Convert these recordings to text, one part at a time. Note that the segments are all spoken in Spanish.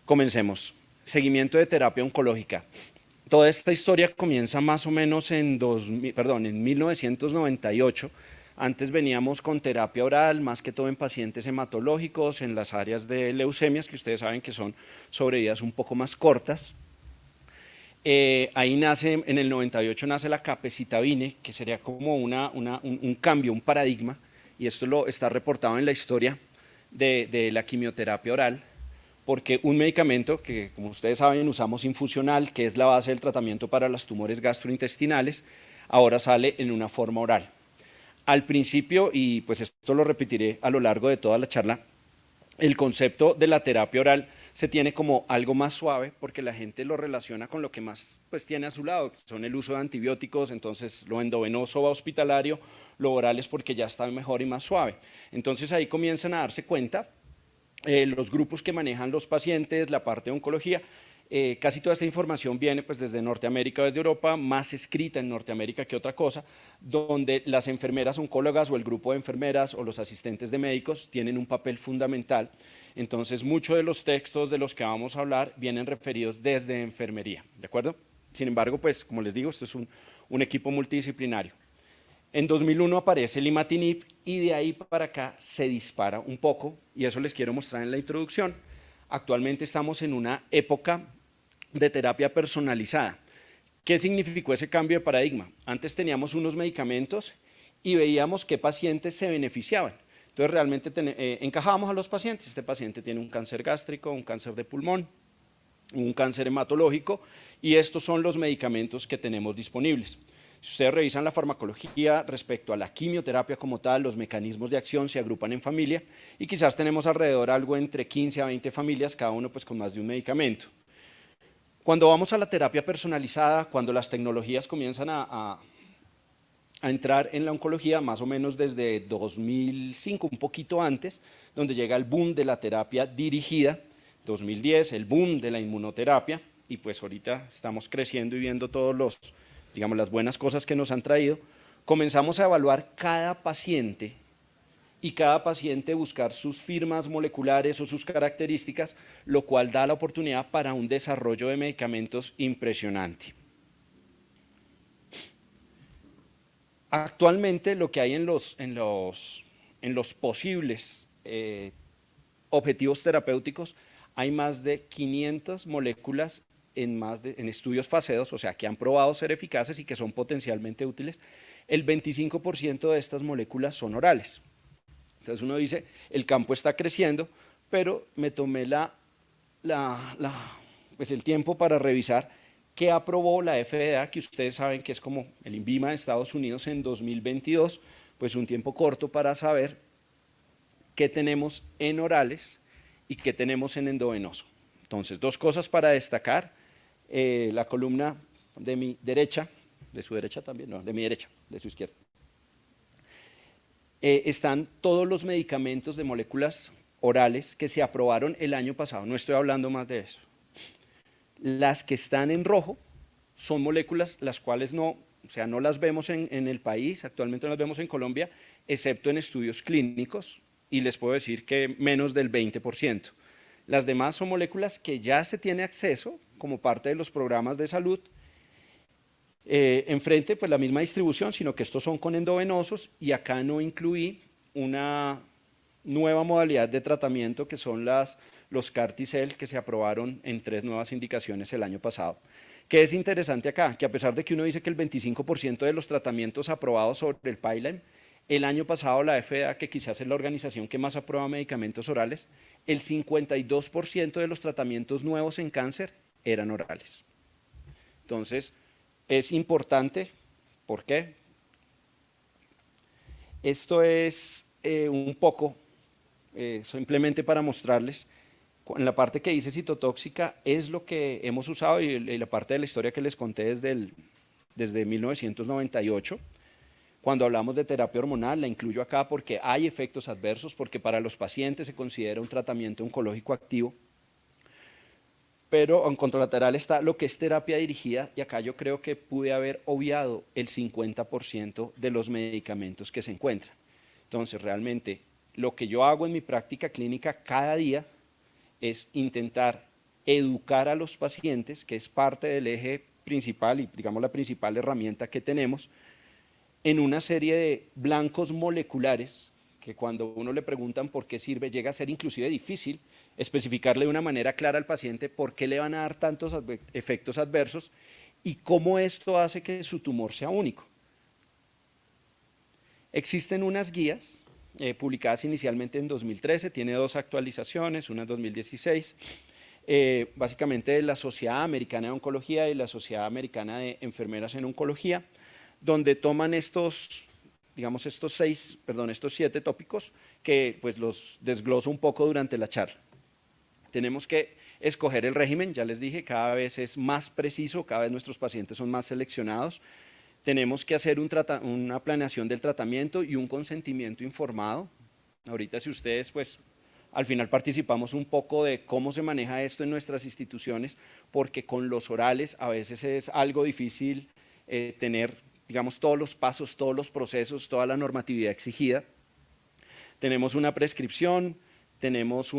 Comencemos. Seguimiento de terapia oncológica. Toda esta historia comienza más o menos en 1998. Antes veníamos con terapia oral, más que todo en pacientes hematológicos, en las áreas de leucemias, que ustedes saben que son sobrevidas un poco más cortas. Ahí nace, en el 98 nace la capecitabine, que sería como un cambio, un paradigma, y esto lo está reportado en la historia de la quimioterapia oral, porque un medicamento que, como ustedes saben, usamos infusional, que es la base del tratamiento para los tumores gastrointestinales, ahora sale en una forma oral. Al principio, y pues esto lo repetiré a lo largo de toda la charla, el concepto de la terapia oral se tiene como algo más suave porque la gente lo relaciona con lo que más pues tiene a su lado, que son el uso de antibióticos. Entonces lo endovenoso va hospitalario, lo oral es porque ya está mejor y más suave. Entonces ahí comienzan a darse cuenta los grupos que manejan los pacientes, la parte de oncología. Casi toda esta información viene pues desde Norteamérica o desde Europa, más escrita en Norteamérica que otra cosa, donde las enfermeras oncólogas o el grupo de enfermeras o los asistentes de médicos tienen un papel fundamental. Entonces muchos de los textos de los que vamos a hablar vienen referidos desde enfermería, ¿de acuerdo? Sin embargo, pues como les digo, esto es un equipo multidisciplinario. En 2001 aparece el imatinib y de ahí para acá se dispara un poco, y eso les quiero mostrar en la introducción. Actualmente estamos en una época de terapia personalizada. ¿Qué significó ese cambio de paradigma? Antes teníamos unos medicamentos y veíamos qué pacientes se beneficiaban. Entonces realmente encajábamos a los pacientes. Este paciente tiene un cáncer gástrico, un cáncer de pulmón, un cáncer hematológico, y estos son los medicamentos que tenemos disponibles. Si ustedes revisan la farmacología respecto a la quimioterapia como tal, los mecanismos de acción se agrupan en familia y quizás tenemos alrededor algo entre 15 a 20 familias, cada uno pues con más de un medicamento. Cuando vamos a la terapia personalizada, cuando las tecnologías comienzan a entrar en la oncología, más o menos desde 2005, un poquito antes, donde llega el boom de la terapia dirigida, 2010, el boom de la inmunoterapia, y pues ahorita estamos creciendo y viendo todos digamos, las buenas cosas que nos han traído. Comenzamos a evaluar cada paciente y cada paciente buscar sus firmas moleculares o sus características, lo cual da la oportunidad para un desarrollo de medicamentos impresionante. Actualmente lo que hay en los posibles objetivos terapéuticos, hay más de 500 moléculas en estudios fase 2, o sea, que han probado ser eficaces y que son potencialmente útiles. El 25% de estas moléculas son orales. Entonces uno dice, el campo está creciendo, pero me tomé pues el tiempo para revisar qué aprobó la FDA, que ustedes saben que es como el INVIMA de Estados Unidos en 2022, pues un tiempo corto para saber qué tenemos en orales y qué tenemos en endovenoso. Entonces, dos cosas para destacar. La columna de mi derecha, de su derecha también, no, de mi derecha, de su izquierda. Están todos los medicamentos de moléculas orales que se aprobaron el año pasado, no estoy hablando más de eso. Las que están en rojo son moléculas las cuales no las vemos en el país, actualmente no las vemos en Colombia, excepto en estudios clínicos, y les puedo decir que menos del 20%. Las demás son moléculas que ya se tiene acceso como parte de los programas de salud. Enfrente, pues la misma distribución, sino que estos son con endovenosos, y acá no incluí una nueva modalidad de tratamiento que son los CAR-T-cell que se aprobaron en 3 nuevas indicaciones el año pasado. ¿Qué es interesante acá? Que a pesar de que uno dice que el 25% de los tratamientos aprobados sobre el pipeline, el año pasado la FDA, que quizás es la organización que más aprueba medicamentos orales, el 52% de los tratamientos nuevos en cáncer eran orales. Entonces, es importante. ¿Por qué? Esto es un poco, simplemente para mostrarles, en la parte que dice citotóxica es lo que hemos usado, y la parte de la historia que les conté desde 1998. Cuando hablamos de terapia hormonal, la incluyo acá porque hay efectos adversos, porque para los pacientes se considera un tratamiento oncológico activo. Pero en contralateral está lo que es terapia dirigida, y acá yo creo que pude haber obviado el 50% de los medicamentos que se encuentran. Entonces, realmente, lo que yo hago en mi práctica clínica cada día es intentar educar a los pacientes, que es parte del eje principal y digamos la principal herramienta que tenemos, en una serie de blancos moleculares que cuando uno le preguntan por qué sirve, llega a ser inclusive difícil especificarle de una manera clara al paciente por qué le van a dar tantos efectos adversos y cómo esto hace que su tumor sea único. Existen unas guías publicadas inicialmente en 2013, tiene 2 actualizaciones, una en 2016, básicamente de la Sociedad Americana de Oncología y la Sociedad Americana de Enfermeras en Oncología, donde toman estos 7 tópicos que pues los desgloso un poco durante la charla. Tenemos que escoger el régimen, ya les dije, cada vez es más preciso, cada vez nuestros pacientes son más seleccionados. Tenemos que hacer una planeación del tratamiento y un consentimiento informado. Ahorita si ustedes pues al final participamos un poco de cómo se maneja esto en nuestras instituciones, porque con los orales a veces es algo difícil tener, digamos, todos los pasos, todos los procesos, toda la normatividad exigida. Tenemos una prescripción, tenemos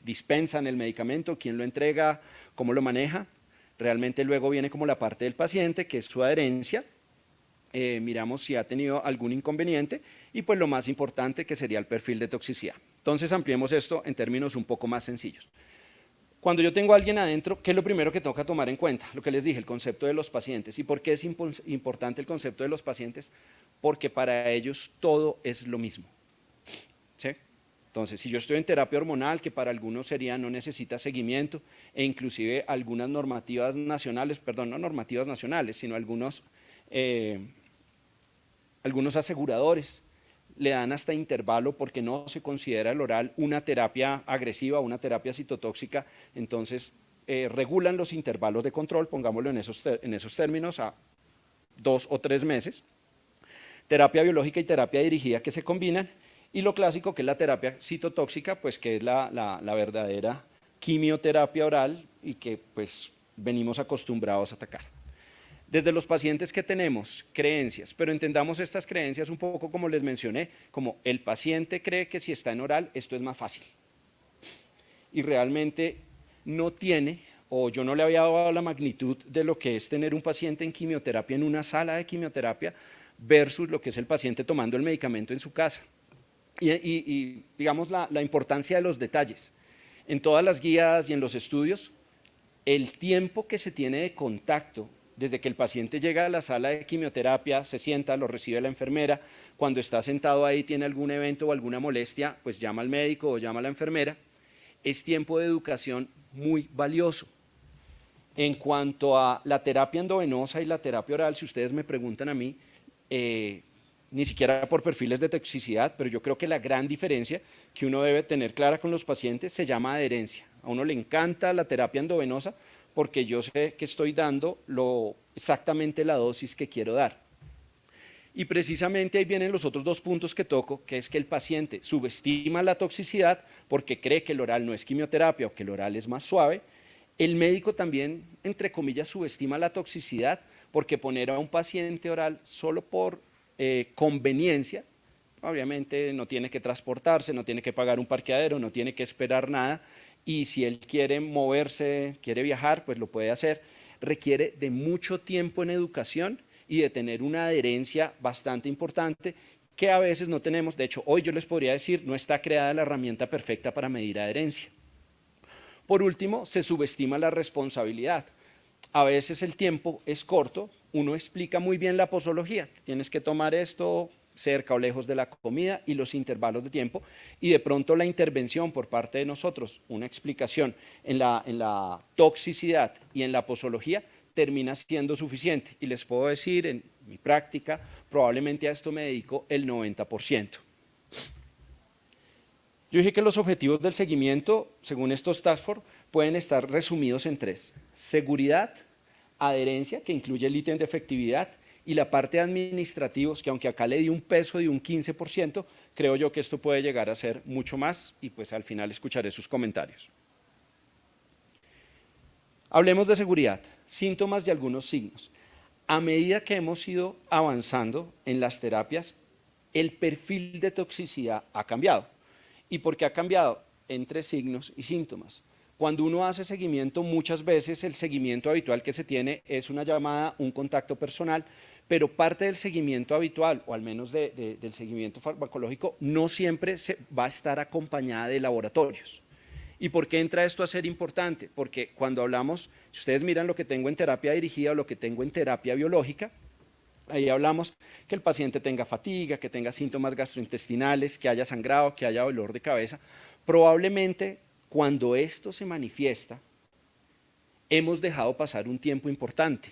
dispensa en el medicamento, quién lo entrega, cómo lo maneja. Realmente luego viene como la parte del paciente, que es su adherencia. Miramos si ha tenido algún inconveniente y pues lo más importante que sería el perfil de toxicidad. Entonces ampliemos esto en términos un poco más sencillos. Cuando yo tengo a alguien adentro, ¿qué es lo primero que tengo que tomar en cuenta? Lo que les dije, el concepto de los pacientes. ¿Y por qué es importante el concepto de los pacientes? Porque para ellos todo es lo mismo. ¿Sí? Entonces, si yo estoy en terapia hormonal, que para algunos sería no necesita seguimiento, e inclusive algunas normativas nacionales, no normativas nacionales, sino algunos aseguradores le dan hasta intervalo porque no se considera el oral una terapia agresiva, una terapia citotóxica, entonces regulan los intervalos de control, pongámoslo en esos términos, a 2 o 3 meses. Terapia biológica y terapia dirigida que se combinan, y lo clásico que es la terapia citotóxica, pues que es la verdadera quimioterapia oral y que pues venimos acostumbrados a atacar. Desde los pacientes que tenemos creencias, pero entendamos estas creencias un poco como les mencioné, como el paciente cree que si está en oral esto es más fácil y realmente no tiene, o yo no le había dado la magnitud de lo que es tener un paciente en quimioterapia en una sala de quimioterapia versus lo que es el paciente tomando el medicamento en su casa. Y digamos la importancia de los detalles. En todas las guías y en los estudios, el tiempo que se tiene de contacto desde que el paciente llega a la sala de quimioterapia, se sienta, lo recibe la enfermera, cuando está sentado ahí tiene algún evento o alguna molestia, pues llama al médico o llama a la enfermera, es tiempo de educación muy valioso. En cuanto a la terapia endovenosa y la terapia oral, si ustedes me preguntan a mí, ni siquiera por perfiles de toxicidad, pero yo creo que la gran diferencia que uno debe tener clara con los pacientes se llama adherencia. A uno le encanta la terapia endovenosa porque yo sé que estoy dando exactamente la dosis que quiero dar. Y precisamente ahí vienen los otros 2 puntos que toco, que es que el paciente subestima la toxicidad porque cree que el oral no es quimioterapia o que el oral es más suave. El médico también, entre comillas, subestima la toxicidad porque poner a un paciente oral solo por conveniencia, obviamente no tiene que transportarse, no tiene que pagar un parqueadero, no tiene que esperar nada, y si él quiere moverse, quiere viajar, pues lo puede hacer. Requiere de mucho tiempo en educación y de tener una adherencia bastante importante que a veces no tenemos. De hecho, hoy yo les podría decir, no está creada la herramienta perfecta para medir adherencia. Por último, se subestima la responsabilidad. A veces el tiempo es corto, uno explica muy bien la posología, tienes que tomar esto cerca o lejos de la comida y los intervalos de tiempo, y de pronto la intervención por parte de nosotros, una explicación en la toxicidad y en la posología termina siendo suficiente, y les puedo decir en mi práctica, probablemente a esto me dedico el 90%. Yo dije que los objetivos del seguimiento, según estos Task Force, pueden estar resumidos en 3: seguridad, adherencia, que incluye el ítem de efectividad, y la parte de administrativos, que aunque acá le di un peso de un 15%, creo yo que esto puede llegar a ser mucho más, y pues al final escucharé sus comentarios. Hablemos de seguridad, síntomas y algunos signos. A medida que hemos ido avanzando en las terapias, el perfil de toxicidad ha cambiado. ¿Y por qué ha cambiado? entre signos y síntomas. Cuando uno hace seguimiento, muchas veces el seguimiento habitual que se tiene es una llamada, un contacto personal, pero parte del seguimiento habitual, o al menos del seguimiento farmacológico, no siempre va a estar acompañada de laboratorios. ¿Y por qué entra esto a ser importante? Porque cuando hablamos, si ustedes miran lo que tengo en terapia dirigida o lo que tengo en terapia biológica, ahí hablamos que el paciente tenga fatiga, que tenga síntomas gastrointestinales, que haya sangrado, que haya dolor de cabeza. Probablemente cuando esto se manifiesta, hemos dejado pasar un tiempo importante.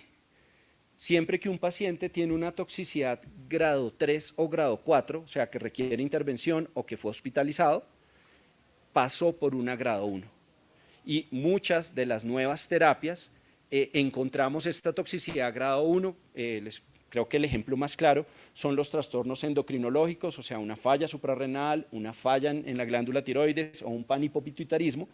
Siempre que un paciente tiene una toxicidad grado 3 o grado 4, o sea, que requiere intervención o que fue hospitalizado, pasó por una grado 1. Y muchas de las nuevas terapias encontramos esta toxicidad grado 1, creo que el ejemplo más claro son los trastornos endocrinológicos, o sea, una falla suprarrenal, una falla en la glándula tiroides o un panhipopituitarismo.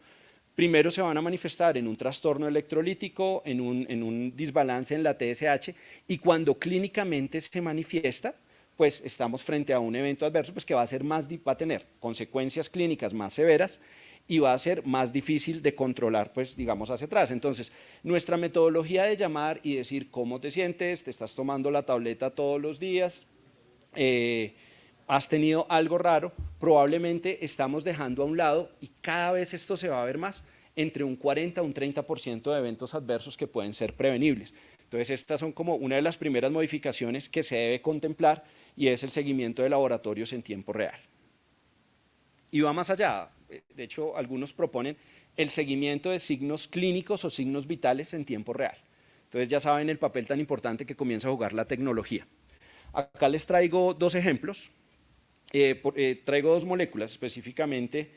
Primero se van a manifestar en un trastorno electrolítico, en un desbalance en la TSH, y cuando clínicamente se manifiesta, pues estamos frente a un evento adverso pues que va a tener consecuencias clínicas más severas y va a ser más difícil de controlar, pues digamos hacia atrás. Entonces, nuestra metodología de llamar y decir cómo te sientes, te estás tomando la tableta todos los días, has tenido algo raro, probablemente estamos dejando a un lado, y cada vez esto se va a ver más, entre un 40 a un 30% de eventos adversos que pueden ser prevenibles. Entonces, estas son como una de las primeras modificaciones que se debe contemplar, y es el seguimiento de laboratorios en tiempo real. Y va más allá, de hecho, algunos proponen el seguimiento de signos clínicos o signos vitales en tiempo real. Entonces, ya saben el papel tan importante que comienza a jugar la tecnología. Acá les traigo dos ejemplos. Traigo dos moléculas específicamente,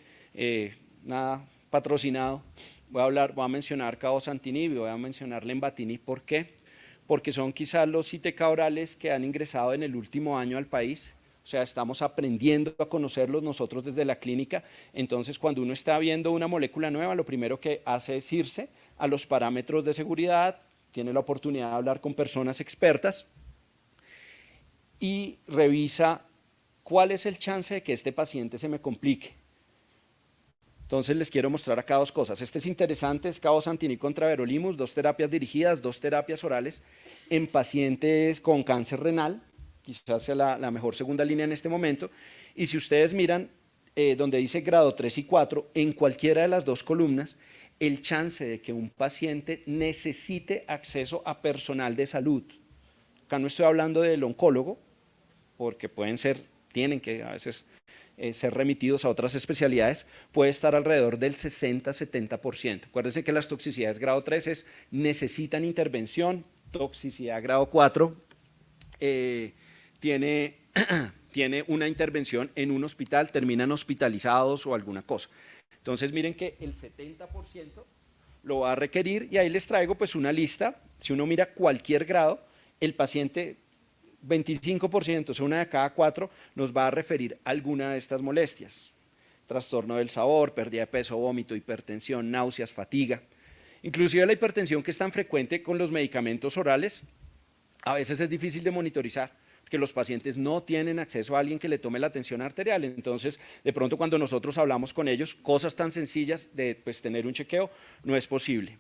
nada patrocinado. Voy a mencionar cabozantinib y voy a mencionar lenvatinib. ¿Por qué? Porque son quizás los ITK orales que han ingresado en el último año al país. O sea, estamos aprendiendo a conocerlos nosotros desde la clínica. Entonces, cuando uno está viendo una molécula nueva, lo primero que hace es irse a los parámetros de seguridad, tiene la oportunidad de hablar con personas expertas y revisa cuál es el chance de que este paciente se me complique. Entonces les quiero mostrar acá dos cosas. Este es interesante, es cabozantinib contra everolimus, 2 terapias dirigidas, 2 terapias orales en pacientes con cáncer renal, quizás sea la mejor segunda línea en este momento. Y si ustedes miran donde dice grado 3 y 4, en cualquiera de las dos columnas, el chance de que un paciente necesite acceso a personal de salud. Acá no estoy hablando del oncólogo, porque tienen que a veces ser remitidos a otras especialidades, puede estar alrededor del 60-70%. Acuérdense que las toxicidades grado 3 necesitan intervención, toxicidad grado 4 tiene una intervención en un hospital, terminan hospitalizados o alguna cosa. Entonces miren que el 70% lo va a requerir, y ahí les traigo pues una lista. Si uno mira cualquier grado, el paciente 25%, o sea, una de cada 4, nos va a referir a alguna de estas molestias. Trastorno del sabor, pérdida de peso, vómito, hipertensión, náuseas, fatiga. Inclusive la hipertensión, que es tan frecuente con los medicamentos orales, a veces es difícil de monitorizar, porque los pacientes no tienen acceso a alguien que le tome la tensión arterial. Entonces, de pronto cuando nosotros hablamos con ellos, cosas tan sencillas de pues, tener un chequeo, no es posible.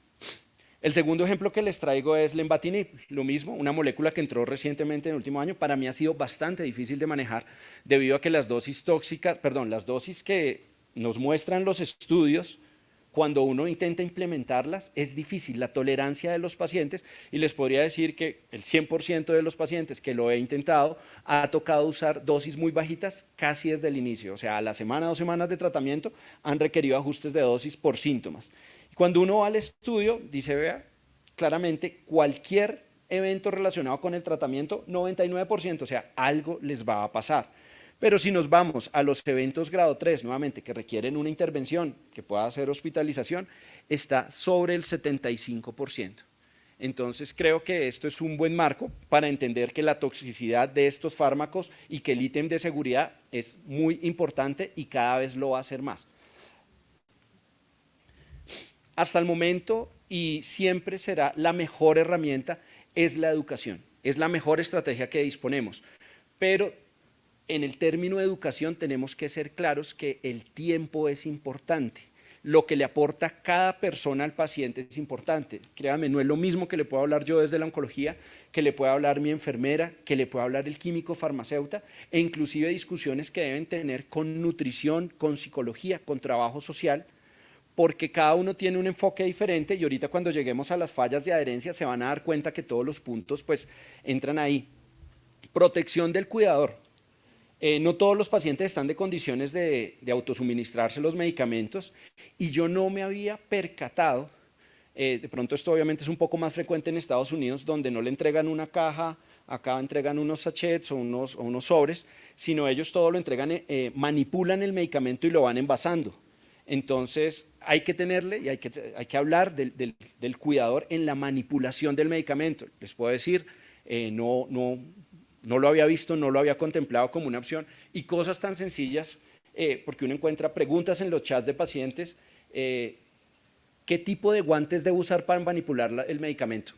El segundo ejemplo que les traigo es lenvatinib, lo mismo, una molécula que entró recientemente en el último año. Para mí ha sido bastante difícil de manejar debido a que las dosis que nos muestran los estudios, cuando uno intenta implementarlas, es difícil, la tolerancia de los pacientes, y les podría decir que el 100% de los pacientes que lo he intentado ha tocado usar dosis muy bajitas casi desde el inicio. O sea, a la semana, 2 semanas de tratamiento han requerido ajustes de dosis por síntomas. Cuando uno va al estudio, dice, vea, claramente cualquier evento relacionado con el tratamiento, 99%, o sea, algo les va a pasar. Pero si nos vamos a los eventos grado 3, nuevamente, que requieren una intervención, que pueda ser hospitalización, está sobre el 75%. Entonces, creo que esto es un buen marco para entender que la toxicidad de estos fármacos y que el ítem de seguridad es muy importante y cada vez lo va a ser más. Hasta el momento, y siempre será la mejor herramienta, es la educación. Es la mejor estrategia que disponemos. Pero en el término de educación tenemos que ser claros que el tiempo es importante. Lo que le aporta cada persona al paciente es importante. Créame, no es lo mismo que le puedo hablar yo desde la oncología, que le pueda hablar mi enfermera, que le pueda hablar el químico farmacéutico, e inclusive discusiones que deben tener con nutrición, con psicología, con trabajo social, porque cada uno tiene un enfoque diferente y ahorita cuando lleguemos a las fallas de adherencia se van a dar cuenta que todos los puntos pues entran ahí. Protección del cuidador. No todos los pacientes están de condiciones de autosuministrarse los medicamentos y yo no me había percatado, de pronto esto obviamente es un poco más frecuente en Estados Unidos, donde no le entregan una caja, acá entregan unos sachets o unos sobres, sino ellos todo lo entregan, manipulan el medicamento y lo van envasando. Entonces hay que tenerle y hay que hablar del cuidador en la manipulación del medicamento. Les puedo decir, no lo había visto, no lo había contemplado como una opción, y cosas tan sencillas, porque uno encuentra preguntas en los chats de pacientes, ¿qué tipo de guantes debo usar para manipular el medicamento?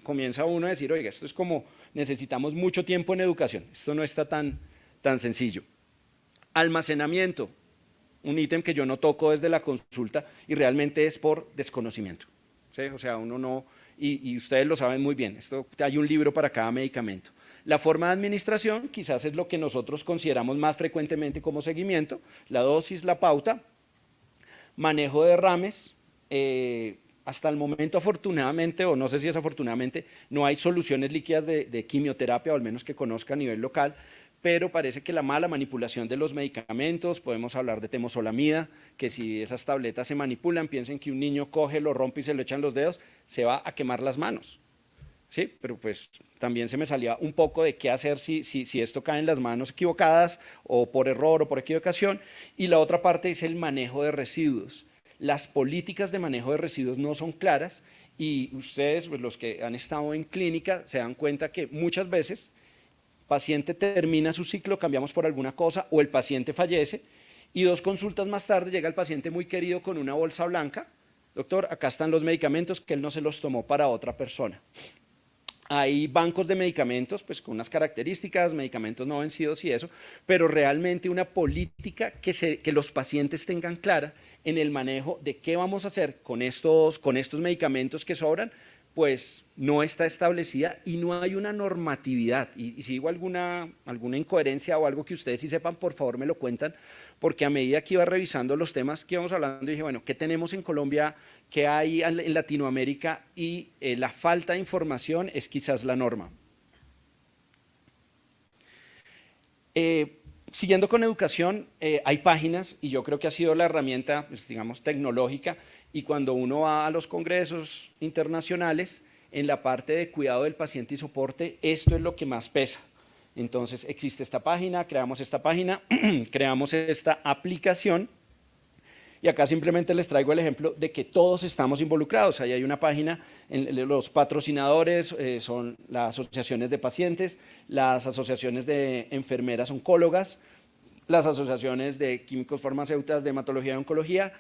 Comienza uno a decir, oiga, esto es como, necesitamos mucho tiempo en educación, esto no está tan sencillo. Almacenamiento, un ítem que yo no toco desde la consulta y realmente es por desconocimiento, ¿sí? O sea, uno no, y ustedes lo saben muy bien, hay un libro para cada medicamento. La forma de administración quizás es lo que nosotros consideramos más frecuentemente como seguimiento, la dosis, la pauta, manejo de derrames, hasta el momento afortunadamente, o no sé si es afortunadamente, no hay soluciones líquidas de quimioterapia, o al menos que conozca a nivel local, pero parece que la mala manipulación de los medicamentos, podemos hablar de temozolomida, que si esas tabletas se manipulan, piensen que un niño coge, lo rompe y se lo echan los dedos, se va a quemar las manos. Sí, pero pues también se me salía un poco de qué hacer si esto cae en las manos equivocadas o por error o por equivocación. Y la otra parte es el manejo de residuos. Las políticas de manejo de residuos no son claras y ustedes, pues los que han estado en clínica, se dan cuenta que muchas veces el paciente termina su ciclo, cambiamos por alguna cosa o el paciente fallece y 2 consultas más tarde llega el paciente muy querido con una bolsa blanca. Doctor, acá están los medicamentos que él no se los tomó para otra persona. Hay bancos de medicamentos, pues con unas características, medicamentos no vencidos y eso, pero realmente una política que los pacientes tengan clara en el manejo de qué vamos a hacer con estos medicamentos que sobran, pues no está establecida y no hay una normatividad. Y si digo alguna incoherencia o algo que ustedes sí sepan, por favor me lo cuentan, porque a medida que iba revisando los temas que íbamos hablando, dije, bueno, ¿qué tenemos en Colombia? ¿Qué hay en Latinoamérica? Y la falta de información es quizás la norma. Siguiendo con educación, hay páginas y yo creo que ha sido la herramienta, pues, digamos, tecnológica, y cuando uno va a los congresos internacionales, en la parte de cuidado del paciente y soporte, esto es lo que más pesa. Entonces existe esta página, creamos esta página, creamos esta aplicación, y acá simplemente les traigo el ejemplo de que todos estamos involucrados. Ahí hay una página, los patrocinadores son las asociaciones de pacientes, las asociaciones de enfermeras oncólogas, las asociaciones de químicos farmacéuticas de hematología y oncología,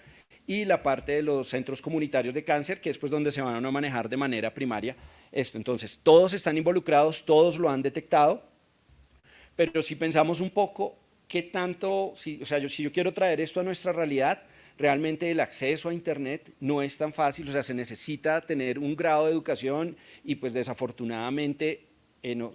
y la parte de los centros comunitarios de cáncer, que es pues donde se van a manejar de manera primaria esto. Entonces, todos están involucrados, todos lo han detectado, pero si pensamos un poco, ¿qué tanto? Si yo quiero traer esto a nuestra realidad, realmente el acceso a Internet no es tan fácil, o sea, se necesita tener un grado de educación y pues desafortunadamente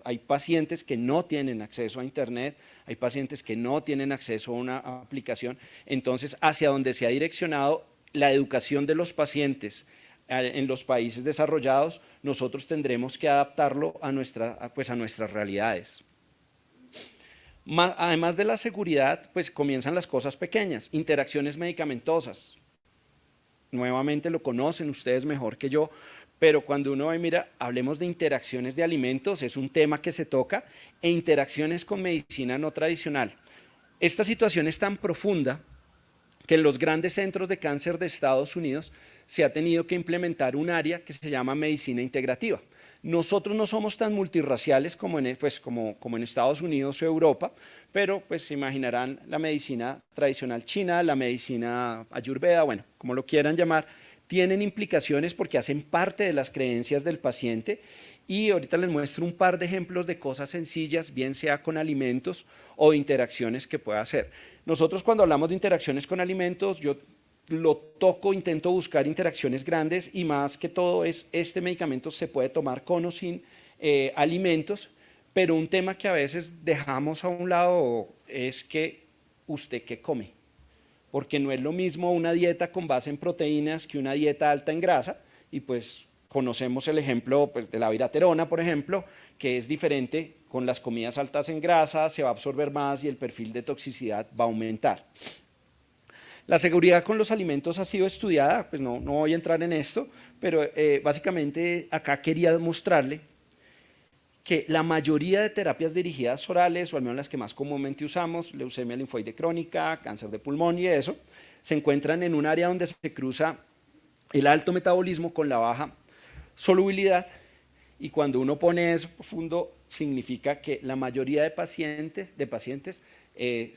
hay pacientes que no tienen acceso a Internet, hay pacientes que no tienen acceso a una aplicación, entonces hacia donde se ha direccionado la educación de los pacientes en los países desarrollados, nosotros tendremos que adaptarlo a nuestras realidades. Además de la seguridad, pues comienzan las cosas pequeñas, interacciones medicamentosas. Nuevamente lo conocen ustedes mejor que yo, pero cuando uno ve, mira, hablemos de interacciones de alimentos, es un tema que se toca, e interacciones con medicina no tradicional. Esta situación es tan profunda que en los grandes centros de cáncer de Estados Unidos se ha tenido que implementar un área que se llama medicina integrativa. Nosotros no somos tan multirraciales como en Estados Unidos o Europa, pero pues se imaginarán la medicina tradicional china, la medicina ayurveda, bueno, como lo quieran llamar, tienen implicaciones porque hacen parte de las creencias del paciente y ahorita les muestro un par de ejemplos de cosas sencillas, bien sea con alimentos o de interacciones que pueda hacer. Nosotros cuando hablamos de interacciones con alimentos, yo lo toco, intento buscar interacciones grandes y más que todo es, este medicamento se puede tomar con o sin alimentos, pero un tema que a veces dejamos a un lado es que usted qué come, porque no es lo mismo una dieta con base en proteínas que una dieta alta en grasa, y pues conocemos el ejemplo pues, de la viraterona, por ejemplo, que es diferente, con las comidas altas en grasa se va a absorber más y el perfil de toxicidad va a aumentar. La seguridad con los alimentos ha sido estudiada, pues no voy a entrar en esto, pero básicamente acá quería mostrarle que la mayoría de terapias dirigidas orales, o al menos las que más comúnmente usamos, leucemia linfoide crónica, cáncer de pulmón y eso, se encuentran en un área donde se cruza el alto metabolismo con la baja solubilidad, y cuando uno pone eso profundo, significa que la mayoría de pacientes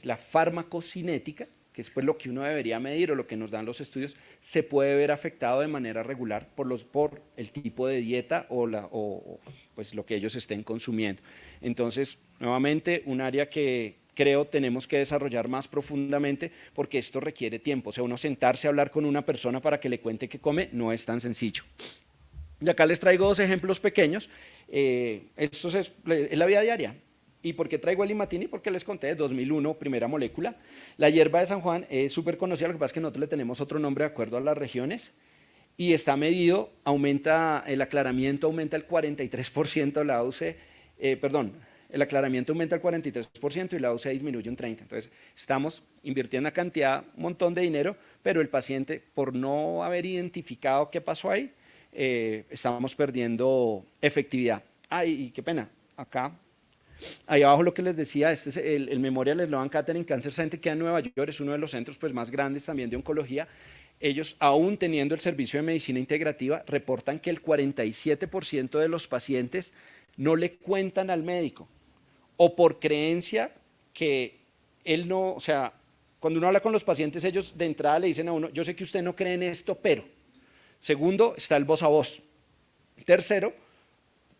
la farmacocinética, que es pues lo que uno debería medir o lo que nos dan los estudios, se puede ver afectado de manera regular por el tipo de dieta o pues lo que ellos estén consumiendo. Entonces, nuevamente, un área que creo tenemos que desarrollar más profundamente porque esto requiere tiempo. O sea, uno sentarse a hablar con una persona para que le cuente qué come no es tan sencillo. Y acá les traigo dos ejemplos pequeños. Esto es la vida diaria. ¿Y por qué traigo el imatini? Porque les conté, 2001, primera molécula. La hierba de San Juan es súper conocida, lo que pasa es que nosotros le tenemos otro nombre de acuerdo a las regiones, y está medido, el aclaramiento aumenta el 43%, la AUC, el aclaramiento aumenta el 43% y la AUC disminuye un 30%. Entonces, estamos invirtiendo una cantidad, un montón de dinero, pero el paciente, por no haber identificado qué pasó ahí, estamos perdiendo efectividad. Ay, qué pena, acá. Ahí abajo lo que les decía, este es el Memorial Sloan Kettering Cancer Center, que en Nueva York es uno de los centros pues, más grandes también de oncología. Ellos, aún teniendo el servicio de medicina integrativa, reportan que el 47% de los pacientes no le cuentan al médico, o por creencia que él no, o sea, cuando uno habla con los pacientes, ellos de entrada le dicen a uno, yo sé que usted no cree en esto, pero. Segundo, está el voz a voz. Tercero,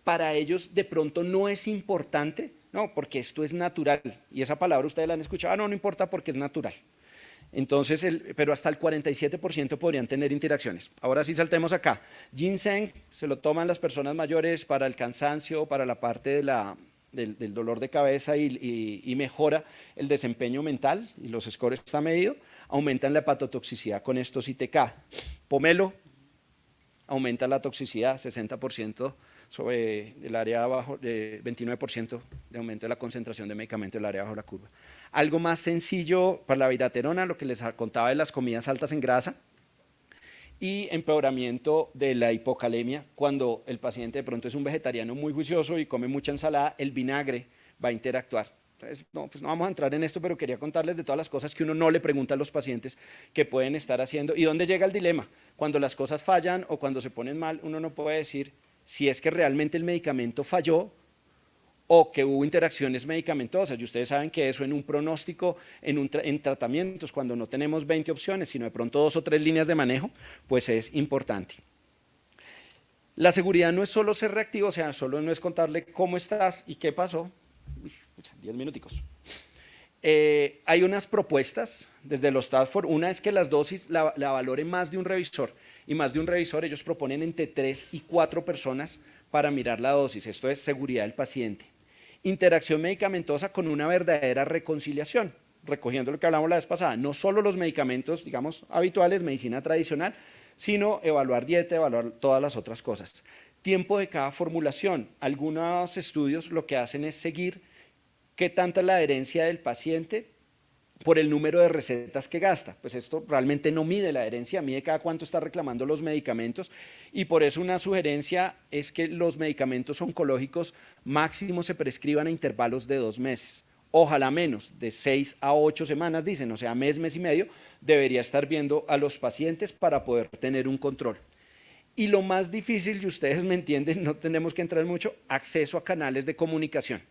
para ellos de pronto no es importante, no, porque esto es natural, y esa palabra ustedes la han escuchado, no importa porque es natural. Entonces, pero hasta el 47% podrían tener interacciones. Ahora sí saltemos acá. Ginseng se lo toman las personas mayores para el cansancio, para la parte del dolor de cabeza y mejora el desempeño mental, y los scores están medidos, aumentan la hepatotoxicidad con estos ITK. Pomelo aumenta la toxicidad, 60% sobre el área abajo, 29% de aumento de la concentración de medicamento en el área bajo la curva. Algo más sencillo para la viraterona, lo que les contaba de las comidas altas en grasa, y empeoramiento de la hipocalemia. Cuando el paciente de pronto es un vegetariano muy juicioso y come mucha ensalada, el vinagre va a interactuar. Entonces, pues no vamos a entrar en esto, pero quería contarles de todas las cosas que uno no le pregunta a los pacientes que pueden estar haciendo. ¿Y dónde llega el dilema? Cuando las cosas fallan o cuando se ponen mal, uno no puede decir si es que realmente el medicamento falló o que hubo interacciones medicamentosas. Y ustedes saben que eso en un pronóstico, en tratamientos, cuando no tenemos 20 opciones, sino de pronto 2 o 3 líneas de manejo, pues es importante. La seguridad no es solo ser reactivo, o sea, solo no es contarle cómo estás y qué pasó. 10 minuticos. Hay unas propuestas desde los Task Force. Una es que las dosis la valore más de un revisor, y más de un revisor ellos proponen entre 3 y 4 personas para mirar la dosis. Esto es seguridad del paciente. Interacción medicamentosa con una verdadera reconciliación, recogiendo lo que hablamos la vez pasada, no solo los medicamentos, digamos, habituales, medicina tradicional, sino evaluar dieta, evaluar todas las otras cosas. Tiempo de cada formulación. Algunos estudios lo que hacen es seguir qué tanta es la adherencia del paciente por el número de recetas que gasta. Pues esto realmente no mide la adherencia, mide cada cuánto está reclamando los medicamentos, y por eso una sugerencia es que los medicamentos oncológicos máximo se prescriban a intervalos de 2 meses. Ojalá menos, de 6 a 8 semanas, dicen, o sea, mes y medio, debería estar viendo a los pacientes para poder tener un control. Y lo más difícil, y ustedes me entienden, no tenemos que entrar mucho, acceso a canales de comunicación.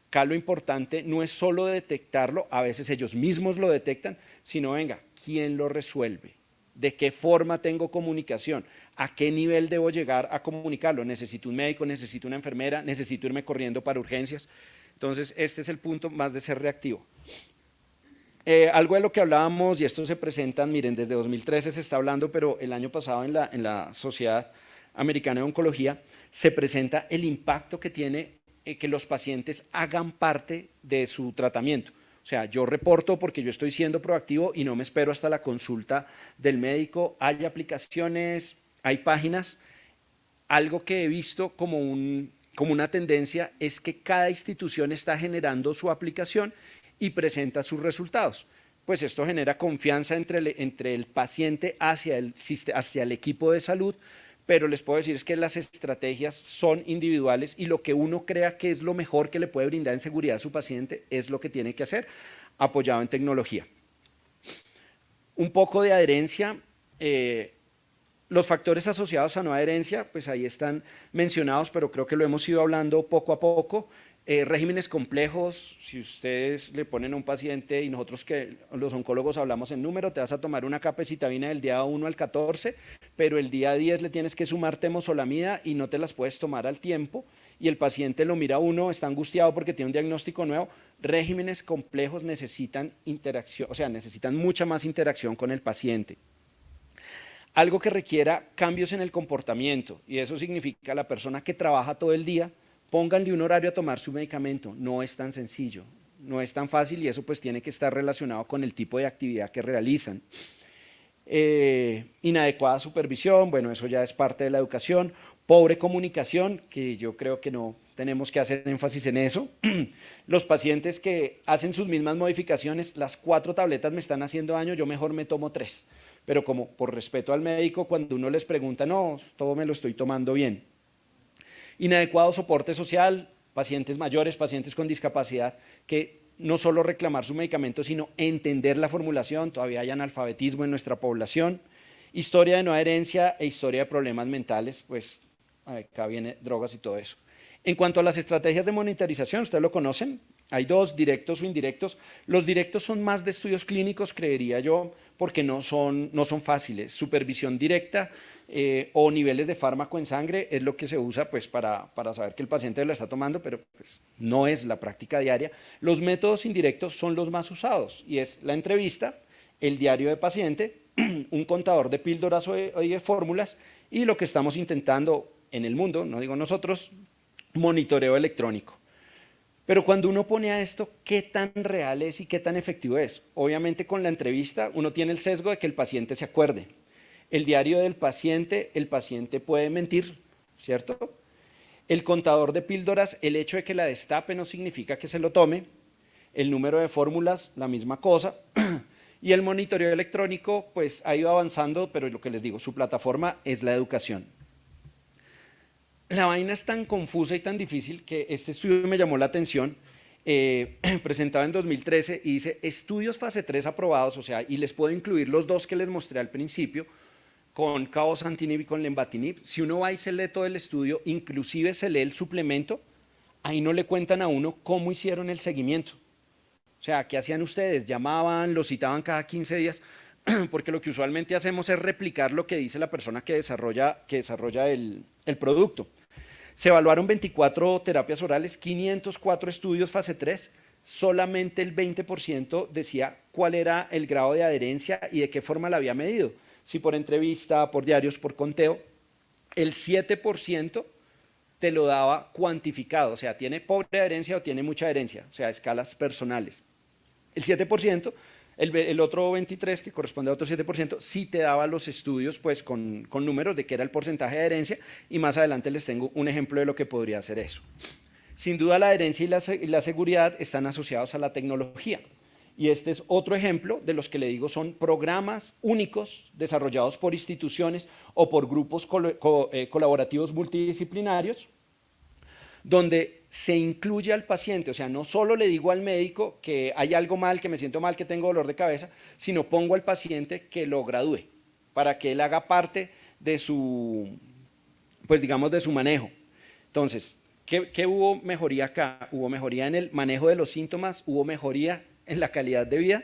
Acá lo importante no es solo detectarlo, a veces ellos mismos lo detectan, sino venga, ¿quién lo resuelve? ¿De qué forma tengo comunicación? ¿A qué nivel debo llegar a comunicarlo? ¿Necesito un médico? ¿Necesito una enfermera? ¿Necesito irme corriendo para urgencias? Entonces, este es el punto más de ser reactivo. Algo de lo que hablábamos, y esto se presentan, miren, desde 2013 se está hablando, pero el año pasado en la Sociedad Americana de Oncología se presenta el impacto que tiene que los pacientes hagan parte de su tratamiento. O sea, yo reporto porque yo estoy siendo proactivo y no me espero hasta la consulta del médico. Hay aplicaciones, hay páginas. Algo que he visto como una tendencia es que cada institución está generando su aplicación y presenta sus resultados. Pues esto genera confianza entre el paciente hacia el equipo de salud, pero les puedo decir es que las estrategias son individuales y lo que uno crea que es lo mejor que le puede brindar en seguridad a su paciente es lo que tiene que hacer, apoyado en tecnología. Un poco de adherencia. Los factores asociados a no adherencia, pues ahí están mencionados, pero creo que lo hemos ido hablando poco a poco. Regímenes complejos, si ustedes le ponen a un paciente y nosotros que los oncólogos hablamos en número, te vas a tomar una capecitabina del día 1 al 14, pero el día 10 le tienes que sumar temozolomida y no te las puedes tomar al tiempo, y el paciente lo mira a uno, está angustiado porque tiene un diagnóstico nuevo. Regímenes complejos necesitan interacción, o sea, necesitan mucha más interacción con el paciente. Algo que requiera cambios en el comportamiento, y eso significa la persona que trabaja todo el día, pónganle un horario a tomar su medicamento. No es tan sencillo, no es tan fácil y eso pues tiene que estar relacionado con el tipo de actividad que realizan. Inadecuada supervisión, bueno, eso ya es parte de la educación. Pobre comunicación, que yo creo que no tenemos que hacer énfasis en eso. Los pacientes que hacen sus mismas modificaciones, las 4 tabletas me están haciendo daño, yo mejor me tomo 3. Pero como por respeto al médico, cuando uno les pregunta, no, todo me lo estoy tomando bien. Inadecuado soporte social, pacientes mayores, pacientes con discapacidad, que no solo reclamar su medicamento, sino entender la formulación, todavía hay analfabetismo en nuestra población. Historia de no adherencia e historia de problemas mentales, pues acá viene drogas y todo eso. En cuanto a las estrategias de monitorización, ustedes lo conocen, hay 2, directos o indirectos. Los directos son más de estudios clínicos, creería yo, porque no son fáciles. Supervisión directa o niveles de fármaco en sangre es lo que se usa pues, para saber que el paciente lo está tomando, pero pues, no es la práctica diaria. Los métodos indirectos son los más usados y es la entrevista, el diario de paciente, un contador de píldoras o de fórmulas y lo que estamos intentando en el mundo, no digo nosotros, monitoreo electrónico. Pero cuando uno pone a esto, ¿qué tan real es y qué tan efectivo es? Obviamente con la entrevista uno tiene el sesgo de que el paciente se acuerde. El diario del paciente, el paciente puede mentir, ¿cierto? El contador de píldoras, el hecho de que la destape no significa que se lo tome. El número de fórmulas, la misma cosa. Y el monitoreo electrónico, pues ha ido avanzando, pero lo que les digo, su plataforma es la educación. La vaina es tan confusa y tan difícil que este estudio me llamó la atención, presentado en 2013 y dice estudios fase 3 aprobados, o sea, y les puedo incluir los 2 que les mostré al principio, con cabozantinib y con lenvatinib. Si uno va y se lee todo el estudio, inclusive se lee el suplemento, ahí no le cuentan a uno cómo hicieron el seguimiento. O sea, ¿qué hacían ustedes? Llamaban, lo citaban cada 15 días, porque lo que usualmente hacemos es replicar lo que dice la persona que desarrolla el producto. Se evaluaron 24 terapias orales, 504 estudios fase 3, solamente el 20% decía cuál era el grado de adherencia y de qué forma la había medido, si por entrevista, por diarios, por conteo. El 7% te lo daba cuantificado, o sea, tiene pobre adherencia o tiene mucha adherencia, o sea, escalas personales. El 7%, el otro 23%, que corresponde a otro 7%, sí te daba los estudios pues, con números de qué era el porcentaje de adherencia y más adelante les tengo un ejemplo de lo que podría hacer eso. Sin duda la adherencia y la seguridad están asociados a la tecnología y este es otro ejemplo de los que le digo son programas únicos desarrollados por instituciones o por grupos colaborativos multidisciplinarios donde se incluye al paciente, o sea, no solo le digo al médico que hay algo mal, que me siento mal, que tengo dolor de cabeza, sino pongo al paciente que lo gradúe, para que él haga parte de su, pues digamos, de su manejo. Entonces, ¿qué hubo mejoría acá? Hubo mejoría en el manejo de los síntomas, hubo mejoría en la calidad de vida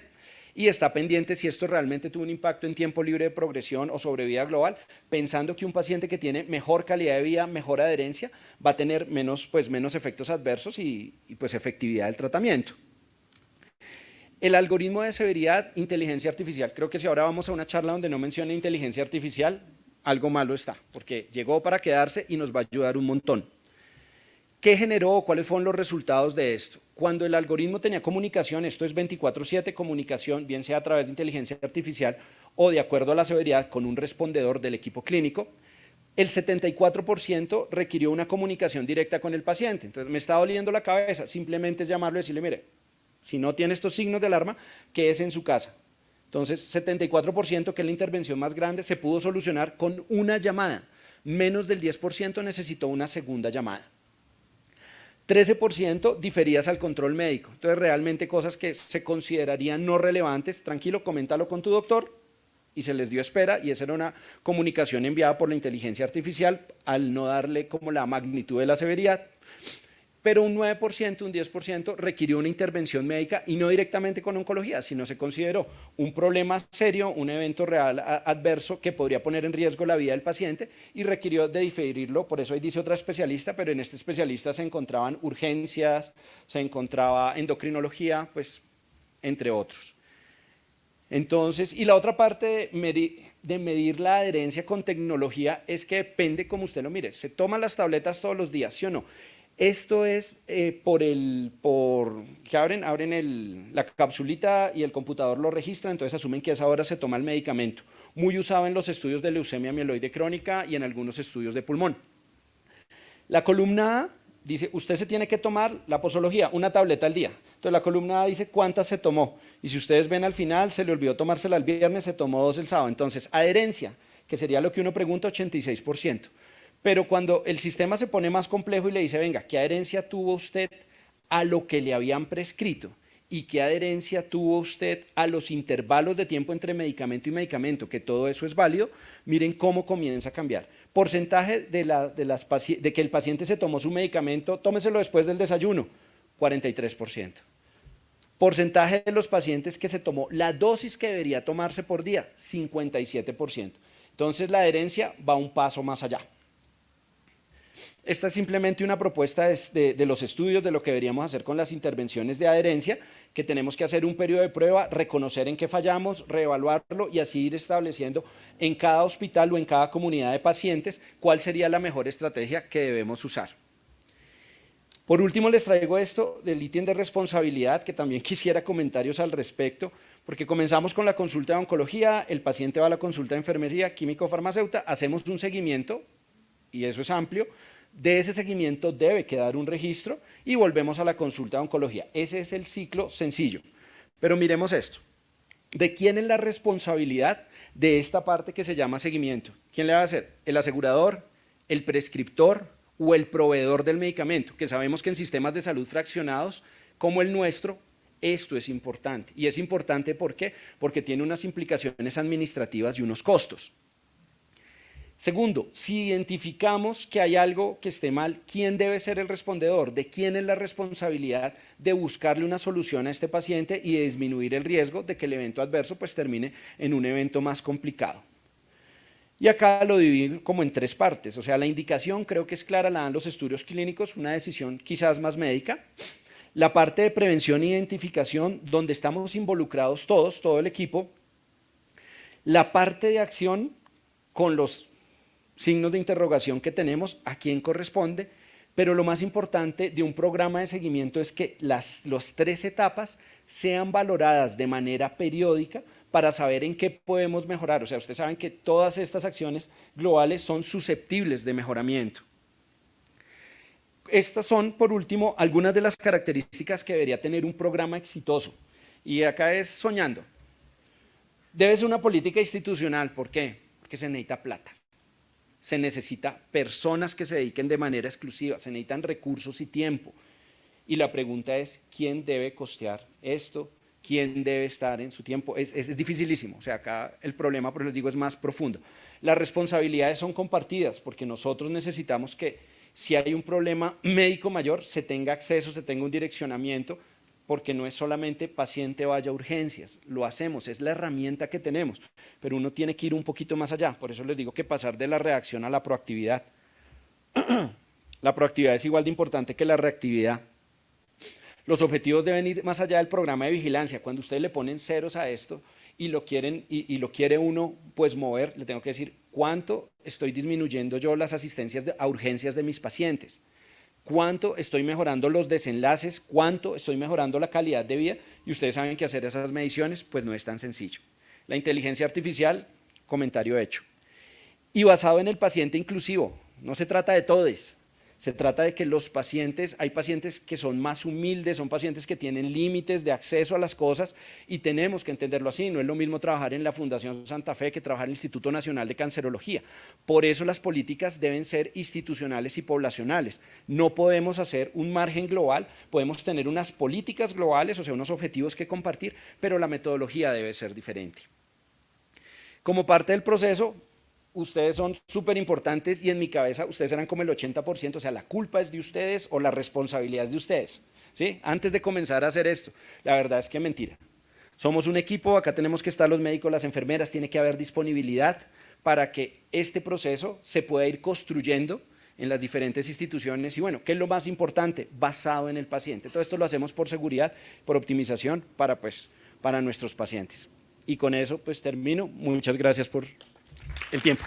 y está pendiente si esto realmente tuvo un impacto en tiempo libre de progresión o sobrevida global, pensando que un paciente que tiene mejor calidad de vida, mejor adherencia, va a tener menos efectos adversos y pues efectividad del tratamiento. El algoritmo de severidad, inteligencia artificial. Creo que si ahora vamos a una charla donde no mencione inteligencia artificial, algo malo está, porque llegó para quedarse y nos va a ayudar un montón. ¿Qué generó o cuáles fueron los resultados de esto? Cuando el algoritmo tenía comunicación, esto es 24/7 comunicación, bien sea a través de inteligencia artificial o de acuerdo a la severidad con un respondedor del equipo clínico, el 74% requirió una comunicación directa con el paciente. Entonces, me está doliendo la cabeza, simplemente es llamarlo y decirle, mire, si no tiene estos signos de alarma, quédese en su casa. Entonces, 74%, que es la intervención más grande, se pudo solucionar con una llamada. Menos del 10% necesitó una segunda llamada. 13% diferidas al control médico. Entonces, realmente cosas que se considerarían no relevantes, tranquilo, coméntalo con tu doctor, y se les dio espera, y esa era una comunicación enviada por la inteligencia artificial al no darle como la magnitud de la severidad. Pero un 9%, un 10% requirió una intervención médica y no directamente con oncología, sino se consideró un problema serio, un evento real adverso que podría poner en riesgo la vida del paciente y requirió de diferirlo. Por eso ahí dice otra especialista, pero en este especialista se encontraban urgencias, se encontraba endocrinología, pues entre otros. Entonces, y la otra parte de medir la adherencia con tecnología es que depende como usted lo mire. Se toman las tabletas todos los días, ¿sí o no? Esto es que abren la capsulita y el computador lo registra, entonces asumen que a esa hora se toma el medicamento. Muy usado en los estudios de leucemia mieloide crónica y en algunos estudios de pulmón. La columna A dice, usted se tiene que tomar la posología, una tableta al día. Entonces la columna A dice cuántas se tomó. Y si ustedes ven al final, se le olvidó tomársela el viernes, se tomó 2 el sábado. Entonces, adherencia, que sería lo que uno pregunta, 86%. Pero cuando el sistema se pone más complejo y le dice, venga, ¿qué adherencia tuvo usted a lo que le habían prescrito? ¿Y qué adherencia tuvo usted a los intervalos de tiempo entre medicamento y medicamento? Que todo eso es válido. Miren cómo comienza a cambiar. Porcentaje de que el paciente se tomó su medicamento, tómeselo después del desayuno, 43%. Porcentaje de los pacientes que se tomó la dosis que debería tomarse por día, 57%. Entonces la adherencia va un paso más allá. Esta es simplemente una propuesta de los estudios de lo que deberíamos hacer con las intervenciones de adherencia, que tenemos que hacer un periodo de prueba, reconocer en qué fallamos, reevaluarlo y así ir estableciendo en cada hospital o en cada comunidad de pacientes cuál sería la mejor estrategia que debemos usar. Por último, les traigo esto del ítem de responsabilidad, que también quisiera comentarios al respecto, porque comenzamos con la consulta de oncología, el paciente va a la consulta de enfermería, químico-farmacéutica, hacemos un seguimiento, y eso es amplio. De ese seguimiento debe quedar un registro y volvemos a la consulta de oncología. Ese es el ciclo sencillo. Pero miremos esto. ¿De quién es la responsabilidad de esta parte que se llama seguimiento? ¿Quién le va a hacer? ¿El asegurador, el prescriptor o el proveedor del medicamento? Que sabemos que en sistemas de salud fraccionados como el nuestro, esto es importante. Y es importante ¿por qué? Porque tiene unas implicaciones administrativas y unos costos. Segundo, si identificamos que hay algo que esté mal, ¿quién debe ser el respondedor? ¿De quién es la responsabilidad de buscarle una solución a este paciente y de disminuir el riesgo de que el evento adverso pues termine en un evento más complicado? Y acá lo dividí como en 3 partes, o sea, la indicación creo que es clara, la dan los estudios clínicos, una decisión quizás más médica. La parte de prevención e identificación, donde estamos involucrados todos, todo el equipo. La parte de acción con los signos de interrogación que tenemos, a quién corresponde, pero lo más importante de un programa de seguimiento es que las 3 etapas sean valoradas de manera periódica para saber en qué podemos mejorar. O sea, ustedes saben que todas estas acciones globales son susceptibles de mejoramiento. Estas son, por último, algunas de las características que debería tener un programa exitoso. Y acá es soñando. Debe ser una política institucional. ¿Por qué? Porque se necesita plata. Se necesita personas que se dediquen de manera exclusiva, se necesitan recursos y tiempo. Y la pregunta es, ¿quién debe costear esto? ¿Quién debe estar en su tiempo? Es dificilísimo, o sea, acá el problema, por eso les digo, es más profundo. Las responsabilidades son compartidas, porque nosotros necesitamos que si hay un problema médico mayor, se tenga acceso, se tenga un direccionamiento porque no es solamente paciente vaya a urgencias, lo hacemos, es la herramienta que tenemos, pero uno tiene que ir un poquito más allá, por eso les digo que pasar de la reacción a la proactividad. La proactividad es igual de importante que la reactividad. Los objetivos deben ir más allá del programa de vigilancia. Cuando ustedes le ponen ceros a esto y lo quieren y lo quiere uno pues mover, le tengo que decir cuánto estoy disminuyendo yo las asistencias a urgencias de mis pacientes, cuánto estoy mejorando los desenlaces, cuánto estoy mejorando la calidad de vida, y ustedes saben que hacer esas mediciones pues no es tan sencillo. La inteligencia artificial, comentario hecho. Y basado en el paciente inclusivo, no se trata de todes. Se trata de que los pacientes, hay pacientes que son más humildes, son pacientes que tienen límites de acceso a las cosas y tenemos que entenderlo así. No es lo mismo trabajar en la Fundación Santa Fe que trabajar en el Instituto Nacional de Cancerología. Por eso las políticas deben ser institucionales y poblacionales. No podemos hacer un margen global, podemos tener unas políticas globales, o sea, unos objetivos que compartir, pero la metodología debe ser diferente. Como parte del proceso, ustedes son súper importantes y en mi cabeza ustedes eran como el 80%, o sea, la culpa es de ustedes o la responsabilidad es de ustedes, ¿sí? Antes de comenzar a hacer esto, la verdad es que mentira. Somos un equipo, acá tenemos que estar los médicos, las enfermeras, tiene que haber disponibilidad para que este proceso se pueda ir construyendo en las diferentes instituciones y bueno, ¿qué es lo más importante? Basado en el paciente. Todo esto lo hacemos por seguridad, por optimización para nuestros pacientes. Y con eso pues termino. Muchas gracias por el tiempo.